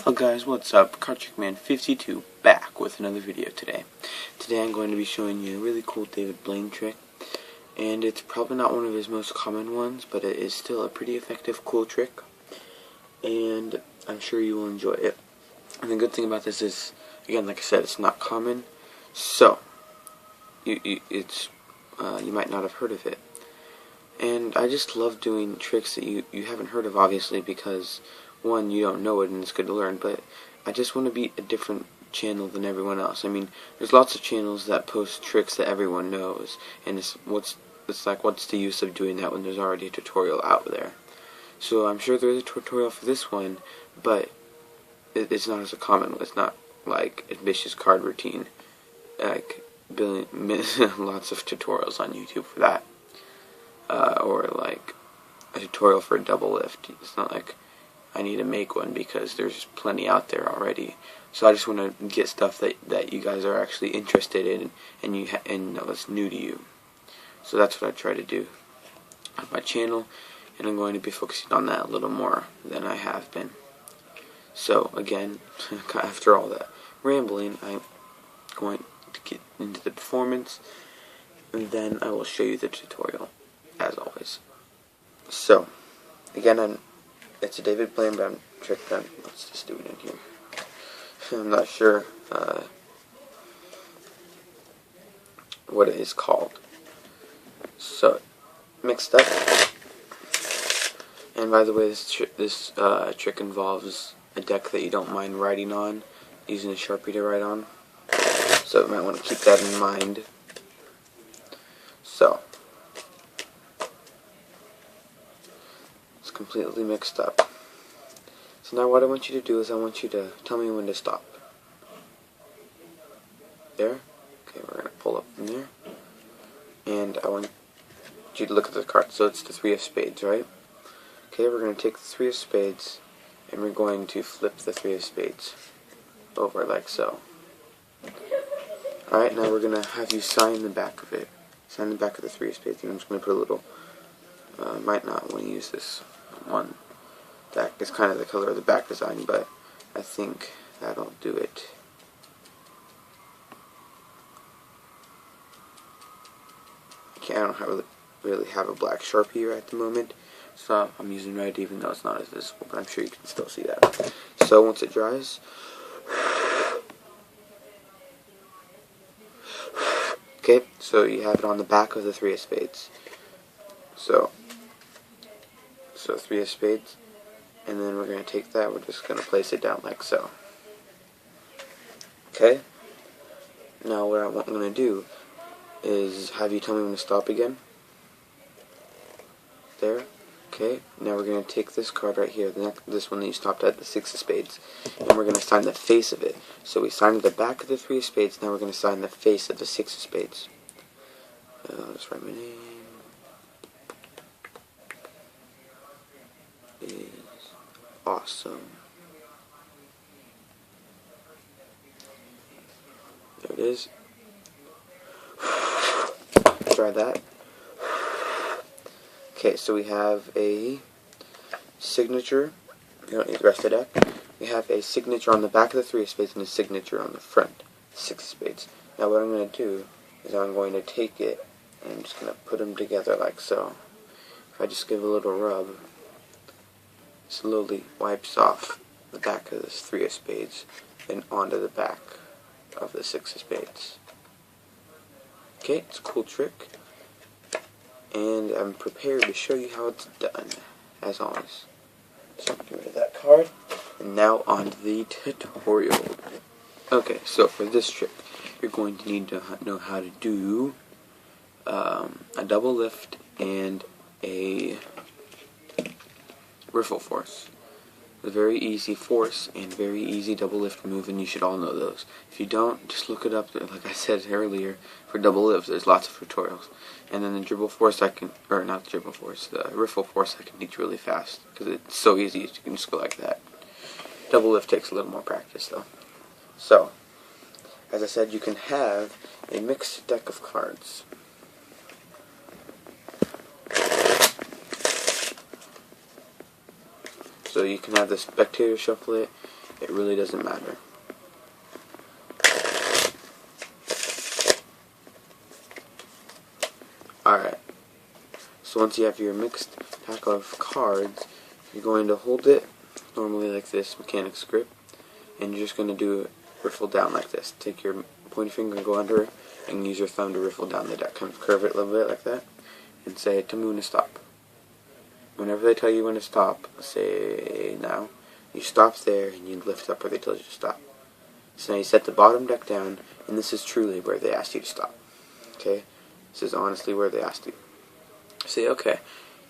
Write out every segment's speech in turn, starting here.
Hello guys, what's up? CardTrickMan52 back with another video today. Today I'm going to be showing you a really cool David Blaine trick, and it's probably not one of his most common ones, but it is still a pretty effective, cool trick, and I'm sure you will enjoy it. And the good thing about this is, again, like I said, it's not common, so you might not have heard of it. And I just love doing tricks that you haven't heard of, obviously, because one, you don't know it and it's good to learn, but I just want to be a different channel than everyone else. I mean, there's lots of channels that post tricks that everyone knows, and it's like, what's the use of doing that when there's already a tutorial out there? So I'm sure there's a tutorial for this one, but it's not as a common one. It's not like a vicious card routine, like lots of tutorials on YouTube for that. Or like a tutorial for a double lift. It's not like I need to make one because there's plenty out there already. So I just want to get stuff that you guys are actually interested in and that's new to you. So that's what I try to do on my channel, and I'm going to be focusing on that a little more than I have been. So again, after all that rambling, I'm going to get into the performance, and then I will show you the tutorial, as always. So, again, it's a David Blaine trick done. Let's just do it in here. I'm not sure what it is called. So, mixed up. And by the way, this trick involves a deck that you don't mind writing on, using a Sharpie to write on. So you might want to keep that in mind. So, completely mixed up. So now what I want you to do is I want you to tell me when to stop. There. Okay, we're going to pull up from there. And I want you to look at the card. So it's the 3 of spades, right? Okay, we're going to take the 3 of spades and we're going to flip the 3 of spades over like so. Alright, now we're going to have you sign the back of it. Sign the back of the 3 of spades. And I'm just going to put a little, might not want to use this one. That is kind of the color of the back design, but I think that'll do it. Okay, I don't really have a black Sharpie right at the moment, so I'm using red even though it's not as visible, but I'm sure you can still see that. So once it dries, okay, so you have it on the back of the 3 of spades. So 3 of spades, and then we're going to take that, we're just going to place it down like so. Okay? Now what I'm going to do is have you tell me when to stop again. There. Okay? Now we're going to take this card right here, this one that you stopped at, the 6 of spades, and we're going to sign the face of it. So we signed the back of the 3 of spades, now we're going to sign the face of the 6 of spades. Let's write my name. Is awesome. There it is. Try that. Okay, so we have a signature. You don't need the rest of the deck. We have a signature on the back of the 3 of spades and a signature on the front, 6 of spades. Now what I'm going to do is I'm going to take it and I'm just going to put them together like so. If I just give a little rub, slowly wipes off the back of this 3 of spades and onto the back of the 6 of spades. Okay, it's a cool trick, and I'm prepared to show you how it's done, as always. So I'm getting rid of that card, and now on to the tutorial. Okay, so for this trick, you're going to need to know how to do a double lift and a riffle force. A very easy force and very easy double lift move, and you should all know those. If you don't, just look it up. Like I said earlier, for double lifts, there's lots of tutorials. And then the dribble force, the riffle force, I can teach really fast because it's so easy. You can just go like that. Double lift takes a little more practice, though. So, as I said, you can have a mixed deck of cards. So you can have the spectator shuffle it, It really doesn't matter. Alright, so once you have your mixed pack of cards, you're going to hold it normally like this, mechanic's grip, and you're just going to do it riffle down like this. Take your pointer finger and go under it, and use your thumb to riffle down the deck. Kind of curve it a little bit like that, and say, tell me when to stop. Whenever they tell you when to stop, say now, you stop there, and you lift up where they told you to stop. So now you set the bottom deck down, and this is truly where they asked you to stop. Okay? This is honestly where they asked you. Say, okay,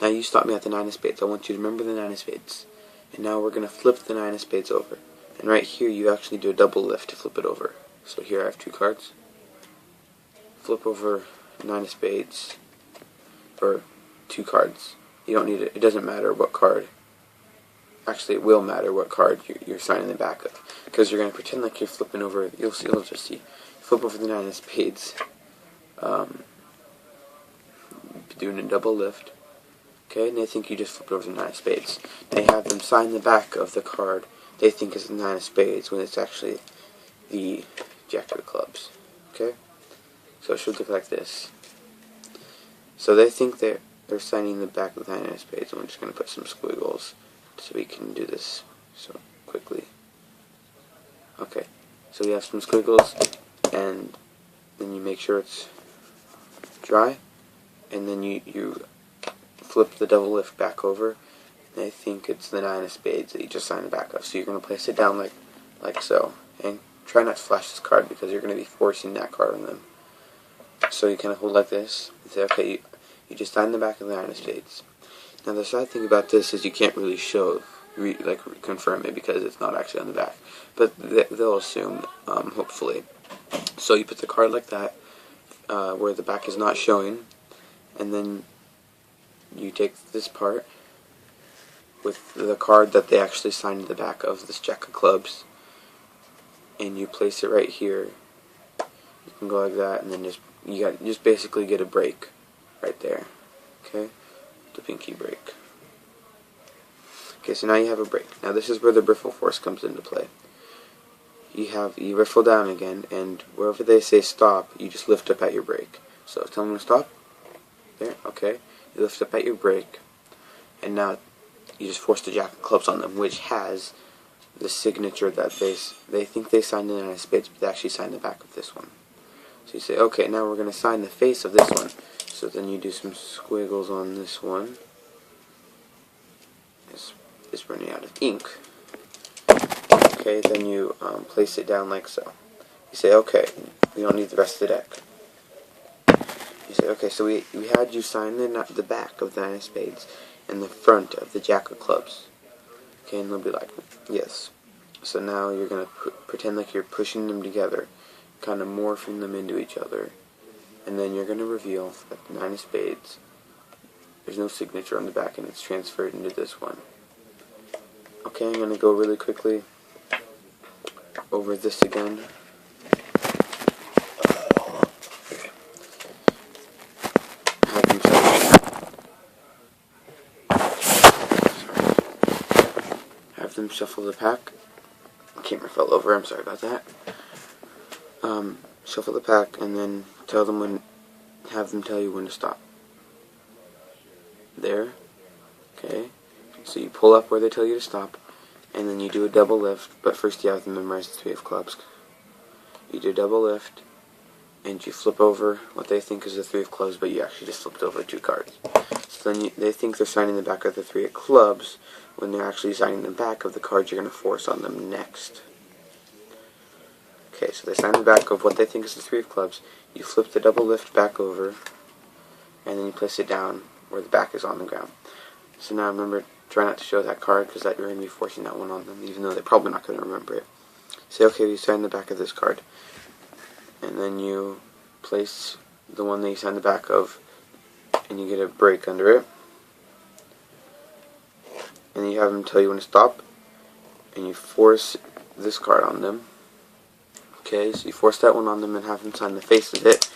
now you stop me at the 9 of spades. I want you to remember the 9 of spades. And now we're going to flip the 9 of spades over. And right here, you actually do a double lift to flip it over. So here I have 2 cards. Flip over 9 of spades, or 2 cards. You don't need it. It doesn't matter what card. Actually, it will matter what card you're signing the back of, because you're going to pretend like you're flipping over. You'll just see. Flip over the 9 of spades. Doing a double lift. Okay, and they think you just flipped over the 9 of spades. They have them sign the back of the card they think is the 9 of spades when it's actually the Jack of clubs. Okay, so it should look like this. So they think they're signing the back of the 9 of spades, and we're just going to put some squiggles so we can do this so quickly. Okay, so we have some squiggles, and then you make sure it's dry, and then you flip the double lift back over, and I think it's the 9 of spades that you just signed the back of. So you're going to place it down like so, and try not to flash this card because you're going to be forcing that card on them. So you kind of hold like this and say, okay, you just signed the back of the 9 of spades. Now the sad thing about this is you can't really show, confirm it because it's not actually on the back, but they'll assume, hopefully. So you put the card like that, where the back is not showing, and then you take this part with the card that they actually signed to the back of this Jack of clubs, and you place it right here. You can go like that, and then just basically get a break right there. Okay, the pinky break. Okay, so now you have a break. Now this is where the riffle force comes into play. You riffle down again, and wherever they say stop, you just lift up at your break. So tell them to stop. There, okay. You lift up at your break, and now you just force the Jack of clubs on them, which has the signature that they think they signed the 9 of spades, but they actually signed the back of this one. So you say, okay, now we're going to sign the face of this one. So then you do some squiggles on this one. It's running out of ink. Okay, then you place it down like so. You say, okay, we don't need the rest of the deck. You say, okay, so we had you sign the back of the 9 of spades and the front of the Jack of clubs. Okay, and they'll be like, yes. So now you're going to pretend like you're pushing them together, kind of morphing them into each other, and then you're going to reveal that the 9 of spades, there's no signature on the back, and it's transferred into this one. Okay, I'm going to go really quickly over this again. Okay. Have them shuffle the pack. The camera fell over, I'm sorry about that. Shuffle the pack, and then have them tell you when to stop. There. Okay. So you pull up where they tell you to stop, and then you do a double lift, but first you have to memorize the 3 of clubs. You do a double lift, and you flip over what they think is the 3 of clubs, but you actually just flipped over 2 cards. So then they think they're signing the back of the 3 of clubs, when they're actually signing the back of the cards you're going to force on them next. Okay, so they sign the back of what they think is the 3 of clubs. You flip the double lift back over, and then you place it down where the back is on the ground. So now remember, try not to show that card, because you're going to be forcing that one on them, even though they're probably not going to remember it. Say, okay, you sign the back of this card, and then you place the one that you signed the back of, and you get a break under it, and then you have them tell you when to stop, and you force this card on them. Okay, so you force that one on them and have them sign the face of it.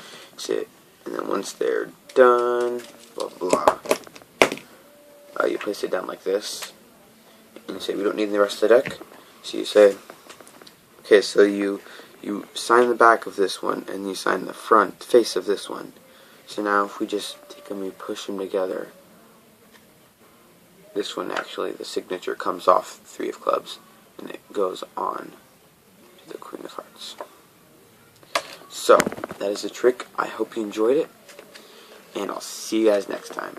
And then once they're done, blah blah, you place it down like this, and you say we don't need the rest of the deck. So you say, okay, so you sign the back of this one, and you sign the front face of this one. So now if we just take them, we push them together, this one actually, the signature comes off 3 of clubs, and it goes on to the Queen of Hearts. So, that is the trick. I hope you enjoyed it, and I'll see you guys next time.